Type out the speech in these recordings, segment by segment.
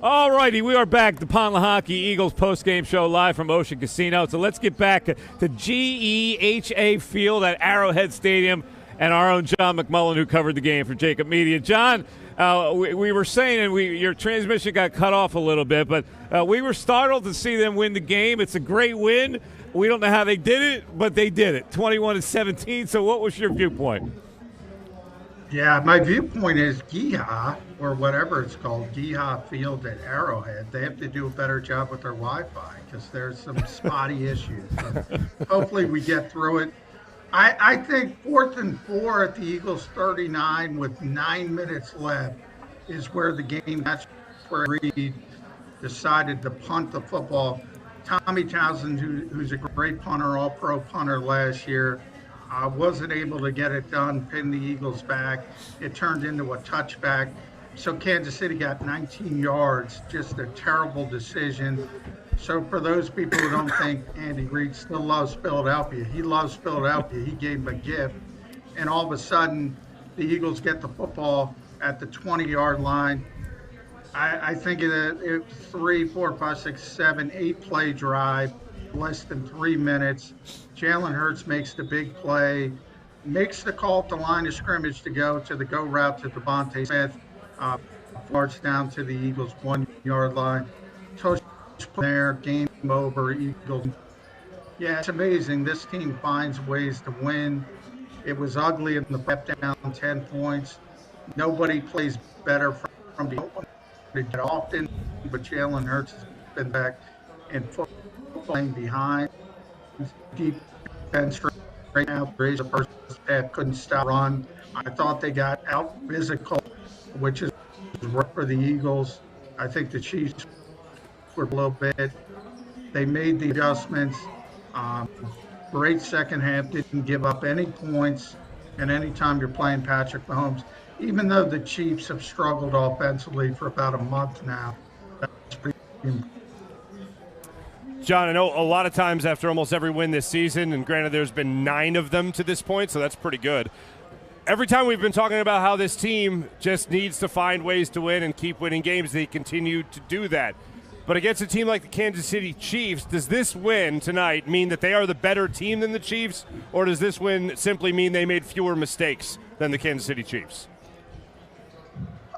All righty, we are back. The Lehocky Eagles postgame show live from Ocean Casino. So let's get back to GEHA Field at Arrowhead Stadium and our own John McMullen, who covered the game for JAKIB Media. John, we were saying, and your transmission got cut off a little bit, but we were startled to see them win the game. It's a great win. We don't know how they did it, but they did it, 21-17. So what was your viewpoint? Yeah, my viewpoint is GEHA, or whatever it's called, GEHA Field at Arrowhead. They have to do a better job with their Wi-Fi because there's some spotty issues. But hopefully we get through it. I think 4th and 4 at the Eagles 39 with 9 minutes left is where the game, that's where Reed decided to punt the football. Tommy Townsend, who's a great punter, all-pro punter last year, wasn't able to get it done, pinned the Eagles back. It turned into a touchback. So Kansas City got 19 yards, just a terrible decision. So for those people who don't think Andy Reid still loves Philadelphia, he loves Philadelphia. He gave him a gift. And all of a sudden, the Eagles get the football at the 20-yard line. I think it 3, 4, 5, 6, 7, 8 play drive, less than 3 minutes. Jalen Hurts makes the big play, makes the call at the line of scrimmage to go to the go route to Devontae Smith, yards down to the Eagles' 1-yard line. Touch there, game over, Eagles. Yeah, it's amazing. This team finds ways to win. It was ugly in the prep down 10 points. Nobody plays better from the open often, but Jalen Hurts has been back in football playing behind. Defense right now, raised the first half, couldn't stop run. I thought they got out physical, which is right for the Eagles. I think the Chiefs were a little bit. They made the adjustments. Great second half, didn't give up any points. And anytime you're playing Patrick Mahomes, even though the Chiefs have struggled offensively for about a month now, that's pretty important. John, I know a lot of times after almost every win this season, and granted there's been 9 of them to this point, so that's pretty good. Every time we've been talking about how this team just needs to find ways to win and keep winning games, they continue to do that. But against a team like the Kansas City Chiefs, does this win tonight mean that they are the better team than the Chiefs, or does this win simply mean they made fewer mistakes than the Kansas City Chiefs?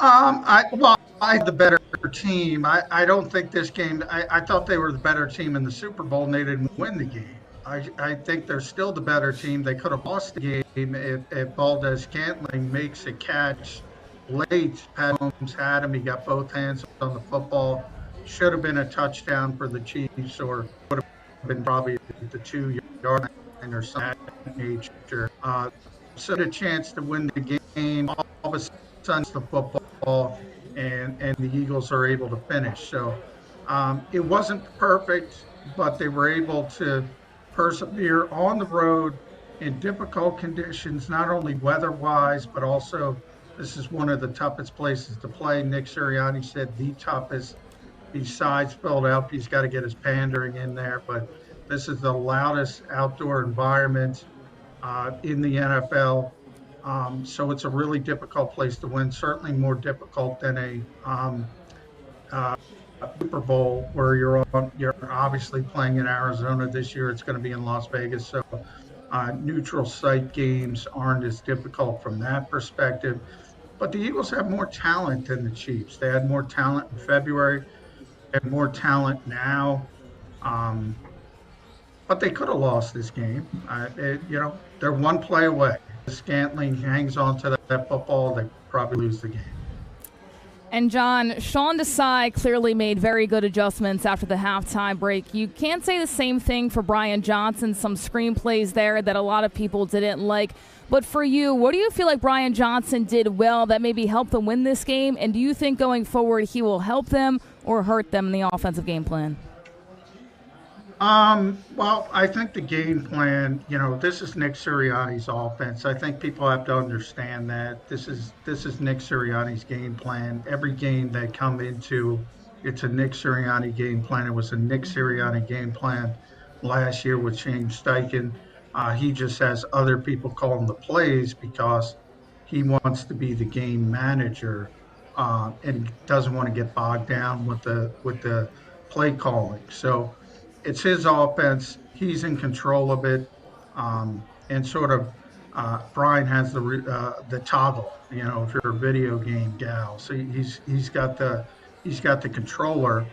I the better team. I don't think this game. I thought they were the better team in the Super Bowl, and they didn't win the game. I think they're still the better team. They could have lost the game if Valdez-Scantling makes a catch late. Pat Mahomes had him. He got both hands on the football. Should have been a touchdown for the Chiefs, or would have been probably the 2-yard line or something of that nature. So a chance to win the game. All of a sudden, it's the football, and the Eagles are able to finish. So it wasn't perfect, but they were able to persevere on the road in difficult conditions, not only weather-wise, but also this is one of the toughest places to play. Nick Sirianni said the toughest. Besides Philadelphia, he's got to get his pandering in there, but this is the loudest outdoor environment in the NFL. So it's a really difficult place to win, certainly more difficult than a Super Bowl where you're obviously playing in Arizona this year. It's going to be in Las Vegas. So neutral site games aren't as difficult from that perspective. But the Eagles have more talent than the Chiefs. They had more talent in February. Have more talent now, but they could have lost this game. They're one play away. Scantling hangs on to that football, they probably lose the game. And John, Sean Desai clearly made very good adjustments after the halftime break. You can't say the same thing for Brian Johnson. Some screenplays there that a lot of people didn't like. But for you, what do you feel like Brian Johnson did well that maybe helped them win this game? And do you think going forward he will help them or hurt them in the offensive game plan? Well, I think the game plan, this is Nick Sirianni's offense. I think people have to understand that this is Nick Sirianni's game plan. Every game they come into, it's a Nick Sirianni game plan. It was a Nick Sirianni game plan last year with Shane Steichen. He just has other people calling the plays because he wants to be the game manager. and he doesn't want to get bogged down with the play calling. So it's his offense. He's in control of it, and sort of Brian has the toggle. You know, if you're a video game gal, so he's got the controller,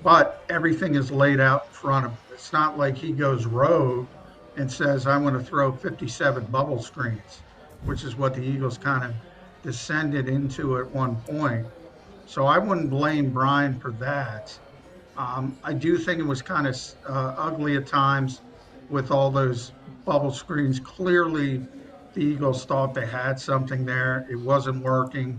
but everything is laid out in front of him. It's not like he goes rogue and says, "I'm going to throw 57 bubble screens," which is what the Eagles kind of descended into at one point. So I wouldn't blame Brian for that. I do think it was kind of ugly at times with all those bubble screens. Clearly, the Eagles thought they had something there. It wasn't working,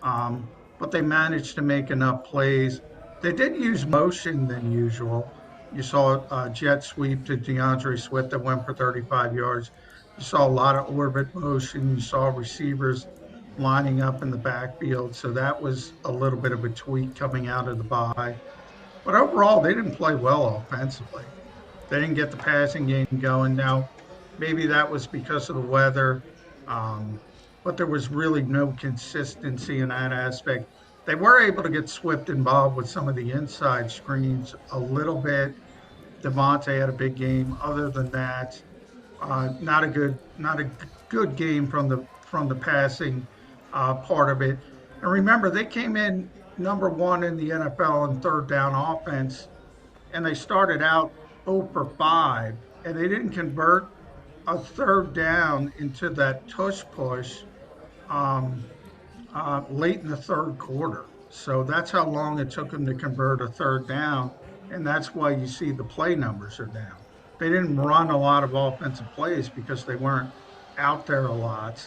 but they managed to make enough plays. They did use motion than usual. You saw a jet sweep to DeAndre Swift that went for 35 yards. You saw a lot of orbit motion. You saw receivers lining up in the backfield. So that was a little bit of a tweak coming out of the bye. But overall, they didn't play well offensively. They didn't get the passing game going. Now, maybe that was because of the weather, but there was really no consistency in that aspect. They were able to get Swift involved with some of the inside screens a little bit. Devontae had a big game. Other than that, not a good game from the passing part of it. And remember, they came in number one in the NFL in third down offense, and they started out 0 for 5, and they didn't convert a third down into that tush push late in the third quarter. So that's how long it took them to convert a third down, and that's why you see the play numbers are down. They didn't run a lot of offensive plays because they weren't out there a lot.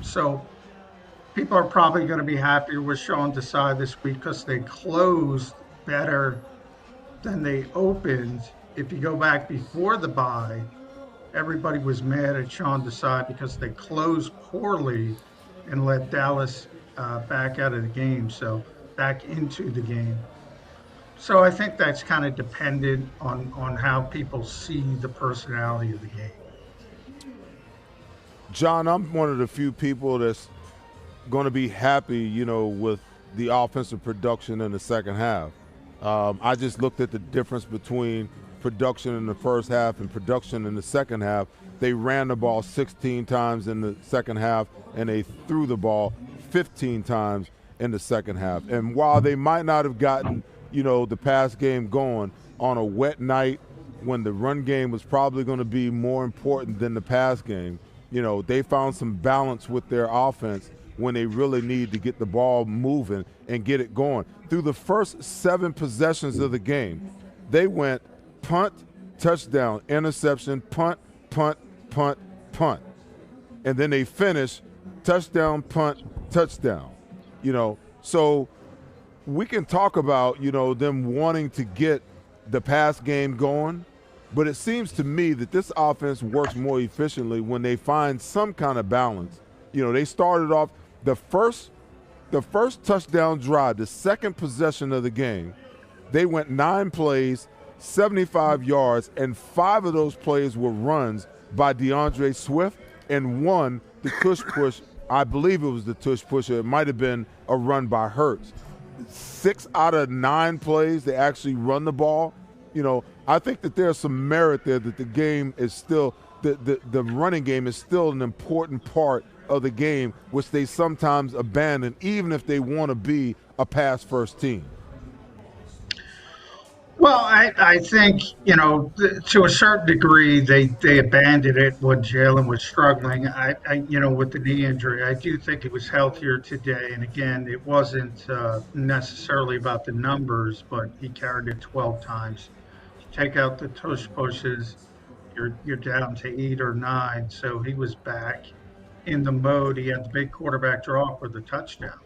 So people are probably going to be happier with Sean Desai this week because they closed better than they opened. If you go back before the bye, everybody was mad at Sean Desai because they closed poorly and let Dallas back out of the game, so back into the game. So I think that's kind of dependent on how people see the personality of the game. John, I'm one of the few people that's going to be happy, with the offensive production in the second half. I just looked at the difference between production in the first half and production in the second half. They ran the ball 16 times in the second half, and they threw the ball 15 times in the second half. And while they might not have gotten, the pass game going on a wet night when the run game was probably going to be more important than the pass game, they found some balance with their offense when they really need to get the ball moving and get it going. Through the first 7 possessions of the game, they went punt, touchdown, interception, punt, punt, punt, punt. And then they finished touchdown, punt, touchdown. So we can talk about, them wanting to get the pass game going, but it seems to me that this offense works more efficiently when they find some kind of balance. They started off the first touchdown drive, the second possession of the game, they went 9 plays, 75 yards, and 5 of those plays were runs by DeAndre Swift, and 1, the tush push, I believe it was the tush push, it might have been a run by Hurts. 6 out of 9 plays, they actually run the ball. I think that there's some merit there that the game is still, the running game is still an important part of the game, which they sometimes abandon, even if they want to be a pass-first team. Well, I think, to a certain degree, they abandoned it when Jalen was struggling. With the knee injury, I do think it was healthier today. And again, it wasn't necessarily about the numbers, but he carried it 12 times. You take out the tush pushes, you're down to 8 or 9. So he was back in the mode. He had the big quarterback draw for the touchdown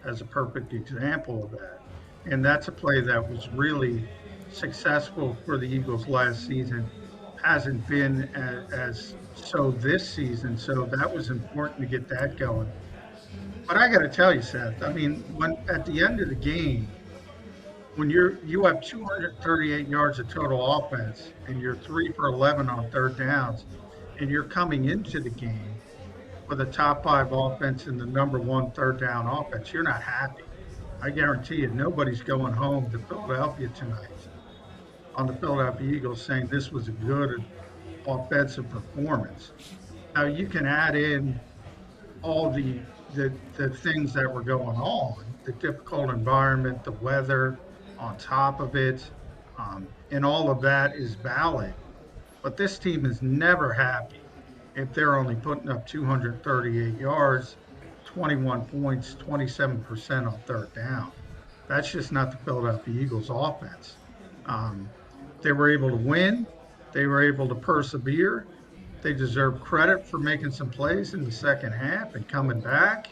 as a perfect example of that. And that's a play that was really successful for the Eagles last season. Hasn't been as so this season, so that was important to get that going. But I got to tell you, Seth, when at the end of the game, when you have 238 yards of total offense and you're 3 for 11 on third downs, and you're coming into the game with a top 5 offense and the number 1 third down offense, you're not happy. I guarantee you, nobody's going home to Philadelphia tonight on the Philadelphia Eagles saying this was a good offensive performance. Now, you can add in all the things that were going on, the difficult environment, the weather on top of it, and all of that is valid. But this team is never happy if they're only putting up 238 yards, 21 points, 27% on third down. That's just not the Philadelphia Eagles offense. They were able to win. They were able to persevere. They deserve credit for making some plays in the second half and coming back.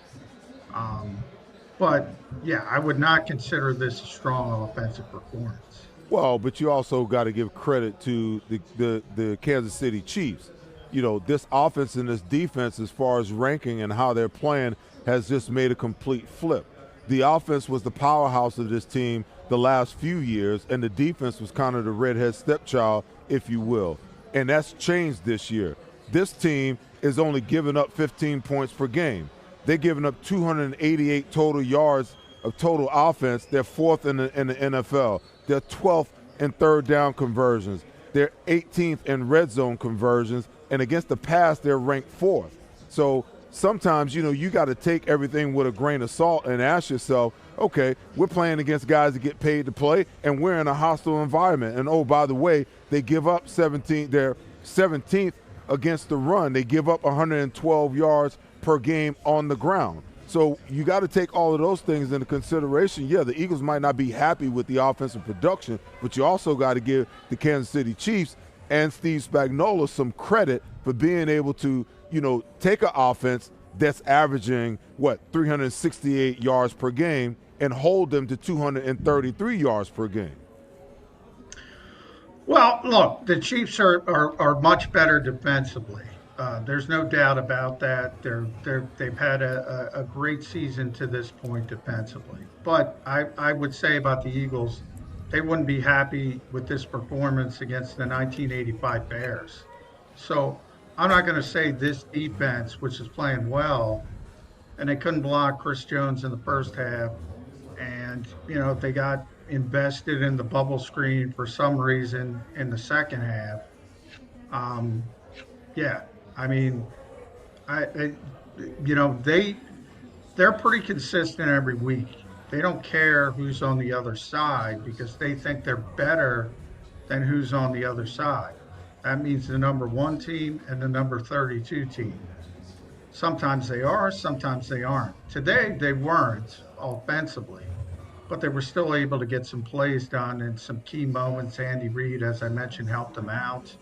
But, yeah, I would not consider this a strong offensive performance. Well, but you also got to give credit to the Kansas City Chiefs. You know, this offense and this defense, as far as ranking and how they're playing, has just made a complete flip. The offense was the powerhouse of this team the last few years, and the defense was kind of the redhead stepchild, if you will. And that's changed this year. This team is only giving up 15 points per game. They're giving up 288 total yards of total offense. They're 4th in the NFL. They're 12th in third down conversions. They're 18th in red zone conversions. And against the pass, they're ranked 4th. So sometimes, you know, you got to take everything with a grain of salt and ask yourself, okay, we're playing against guys that get paid to play, and we're in a hostile environment. And, oh, by the way, they give up 17. They're 17th against the run. They give up 112 yards per game on the ground. So you got to take all of those things into consideration. Yeah, the Eagles might not be happy with the offensive production, but you also got to give the Kansas City Chiefs and Steve Spagnuolo some credit for being able to, you know, take an offense that's averaging, 368 yards per game and hold them to 233 yards per game. Well, look, the Chiefs are much better defensively. There's no doubt about that. They've had a great season to this point defensively. But I would say about the Eagles, they wouldn't be happy with this performance against the 1985 Bears. So I'm not going to say this defense, which is playing well, and they couldn't block Chris Jones in the first half, and, you know, they got invested in the bubble screen for some reason in the second half. Yeah, I mean, they're pretty consistent every week. They don't care who's on the other side because they think they're better than who's on the other side. That means the number 1 team and the number 32 team. Sometimes they are, sometimes they aren't. Today they weren't offensively, but they were still able to get some plays done in some key moments. Andy Reid, as I mentioned, helped them out.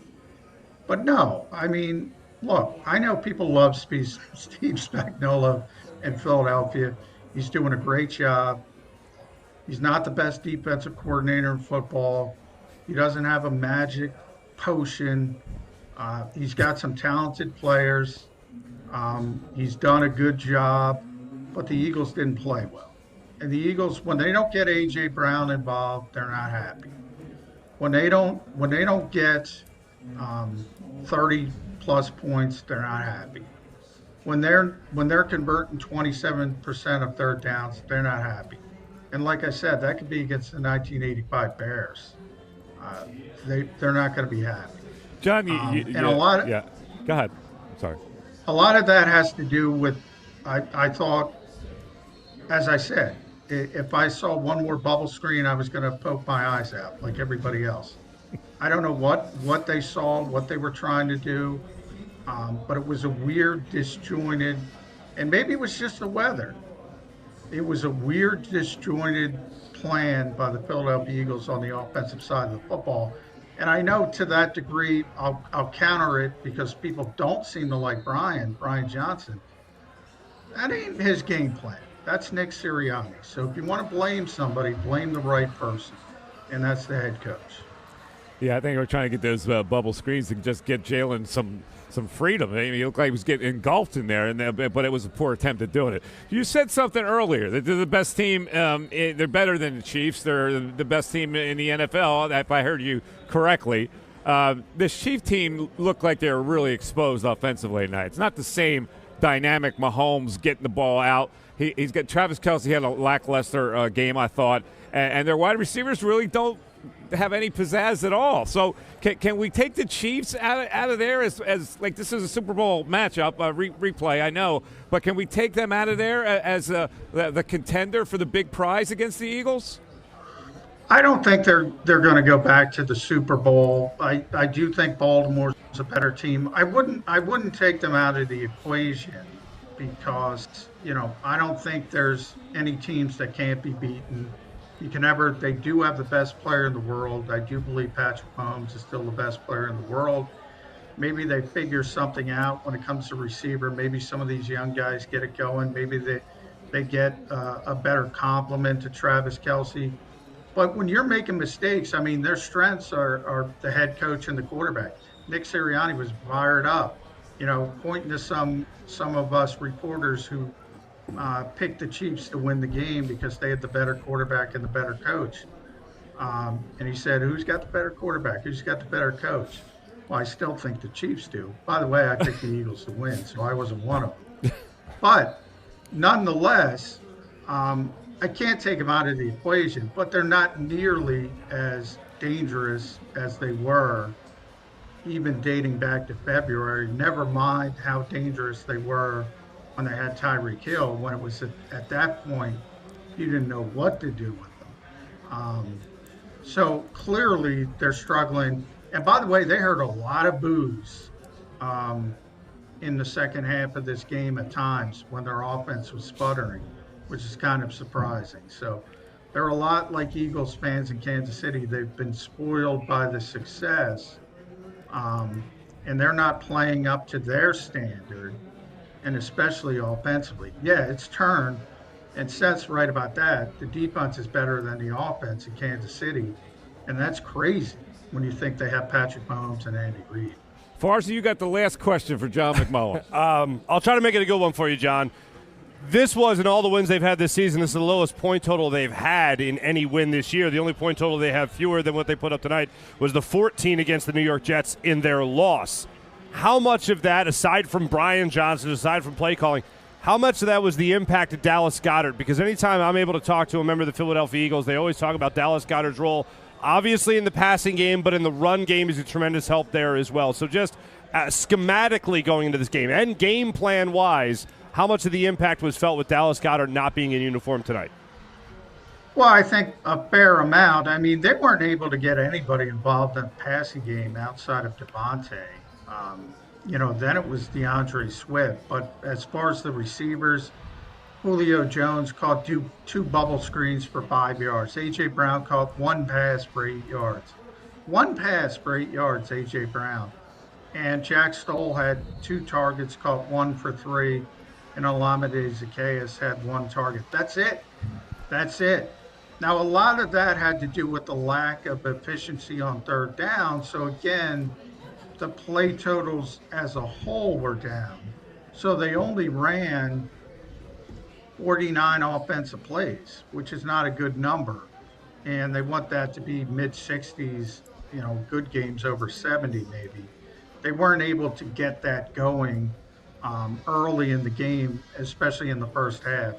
But no, I mean, look, I know people love Steve Spagnuolo in Philadelphia. He's doing a great job. He's not the best defensive coordinator in football. He doesn't have a magic potion. He's got some talented players. He's done a good job, but the Eagles didn't play well. And the Eagles, when they don't get A.J. Brown involved, they're not happy. When they don't get 30-plus points, they're not happy. When they're converting 27% of third downs, they're not happy. And like I said, that could be against the 1985 Bears. They're not going to be happy. John, Go ahead. I'm sorry. A lot of that has to do with, I thought, as I said, if I saw one more bubble screen, I was going to poke my eyes out like everybody else. I don't know what they saw, what they were trying to do. But it was a weird, disjointed, and maybe it was just the weather. It was a weird, disjointed plan by the Philadelphia Eagles on the offensive side of the football. And I know to that degree, I'll counter it because people don't seem to like Brian Johnson. That ain't his game plan. That's Nick Sirianni. So if you want to blame somebody, blame the right person, and that's the head coach. Yeah, I think we're trying to get those bubble screens to just get Jalen some freedom. I mean, he looked like he was getting engulfed in there, but it was a poor attempt at doing it. You said something earlier that they're the best team. They're better than the Chiefs. They're the best team in the NFL, if I heard you correctly. This Chief team looked like they were really exposed offensively tonight. It's not the same dynamic Mahomes getting the ball out. He's got Travis Kelce had a lackluster game, I thought, and their wide receivers really don't have any pizzazz at all. So can we take the Chiefs out of there as like this is a Super Bowl matchup, replay, I know, but can we take them out of there as the contender for the big prize against the Eagles? I don't think they're going to go back to the Super Bowl. I do think Baltimore's a better team. I wouldn't take them out of the equation because, I don't think there's any teams that can't be beaten. They do have the best player in the world. I do believe Patrick Mahomes is still the best player in the world. Maybe they figure something out when it comes to receiver. Maybe some of these young guys get it going. Maybe they get a better compliment to Travis Kelce. But when you're making mistakes, their strengths are the head coach and the quarterback. Nick Sirianni was fired up, pointing to some of us reporters who picked the Chiefs to win the game because they had the better quarterback and the better coach. And he said, who's got the better quarterback? Who's got the better coach? Well, I still think the Chiefs do. By the way, I picked the Eagles to win, so I wasn't one of them. But nonetheless, I can't take them out of the equation, but they're not nearly as dangerous as they were even dating back to February. Never mind how dangerous they were when they had Tyreek Hill. When it was at that point, you didn't know what to do with them. So clearly they're struggling. And by the way, they heard a lot of boos in the second half of this game at times when their offense was sputtering, which is kind of surprising. So they're a lot like Eagles fans in Kansas City. They've been spoiled by the success, and they're not playing up to their standard, and especially offensively. Yeah, it's turned, and Seth's right about that. The defense is better than the offense in Kansas City, and that's crazy when you think they have Patrick Mahomes and Andy Reid. Farsi, you got the last question for John McMullen. I'll try to make it a good one for you, John. This was, in all the wins they've had this season, this is the lowest point total they've had in any win this year. The only point total they have fewer than what they put up tonight was the 14 against the New York Jets in their loss. How much of that, aside from Brian Johnson, aside from play calling, how much of that was the impact of Dallas Goedert? Because anytime I'm able to talk to a member of the Philadelphia Eagles, they always talk about Dallas Goedert's role, obviously in the passing game, but in the run game is a tremendous help there as well. So just schematically going into this game and game plan-wise, how much of the impact was felt with Dallas Goedert not being in uniform tonight? Well, I think a fair amount. They weren't able to get anybody involved in the passing game outside of Devontae. Then it was DeAndre Swift. But as far as the receivers, Julio Jones caught two bubble screens for 5 yards. A.J. Brown caught one pass for 8 yards. One pass for 8 yards, A.J. Brown. And Jack Stoll had 2 targets, caught 1 for 3. And Olamide Zaccheaus had 1 target. That's it. Now, a lot of that had to do with the lack of efficiency on third down. So, again, the play totals as a whole were down. So they only ran 49 offensive plays, which is not a good number. And they want that to be mid-60s, good games over 70 maybe. They weren't able to get that going early in the game, especially in the first half.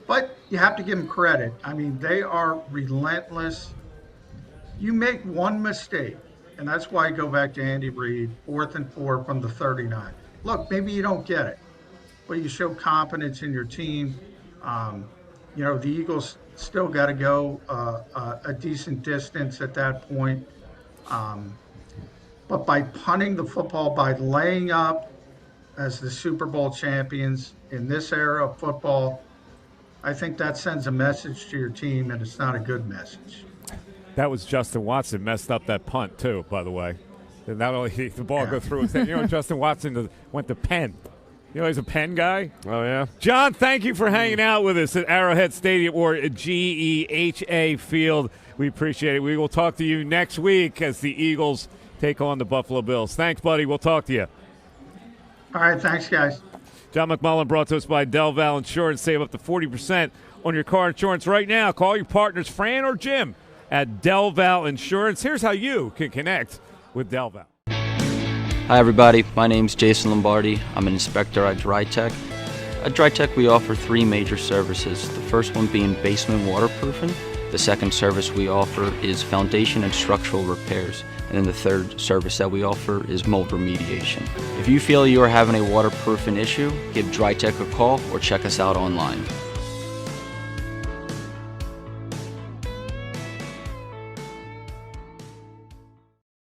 But you have to give them credit. They are relentless. You make one mistake, and that's why I go back to Andy Reid, 4th and 4 from the 39. Look, maybe you don't get it, but you show confidence in your team. The Eagles still got to go a decent distance at that point. But by punting the football, by laying up as the Super Bowl champions in this era of football, I think that sends a message to your team, and it's not a good message. That was Justin Watson messed up that punt, too, by the way. And not only did the ball go through, Justin Watson went to Penn. He's a Penn guy. Oh, yeah. John, thank you for hanging out with us at Arrowhead Stadium, or at GEHA Field. We appreciate it. We will talk to you next week as the Eagles take on the Buffalo Bills. Thanks, buddy. We'll talk to you. All right, thanks, guys. John McMullen, brought to us by Del Val Insurance. Save up to 40% on your car insurance right now. Call your partners, Fran or Jim, at Del Val Insurance. Here's how you can connect with Del Val. Hi everybody, my name's Jason Lombardi. I'm an inspector at DryTech. At DryTech we offer 3 major services, the first one being basement waterproofing. The second service we offer is foundation and structural repairs. And then the third service that we offer is mold remediation. If you feel you are having a waterproofing issue, give DryTech a call or check us out online.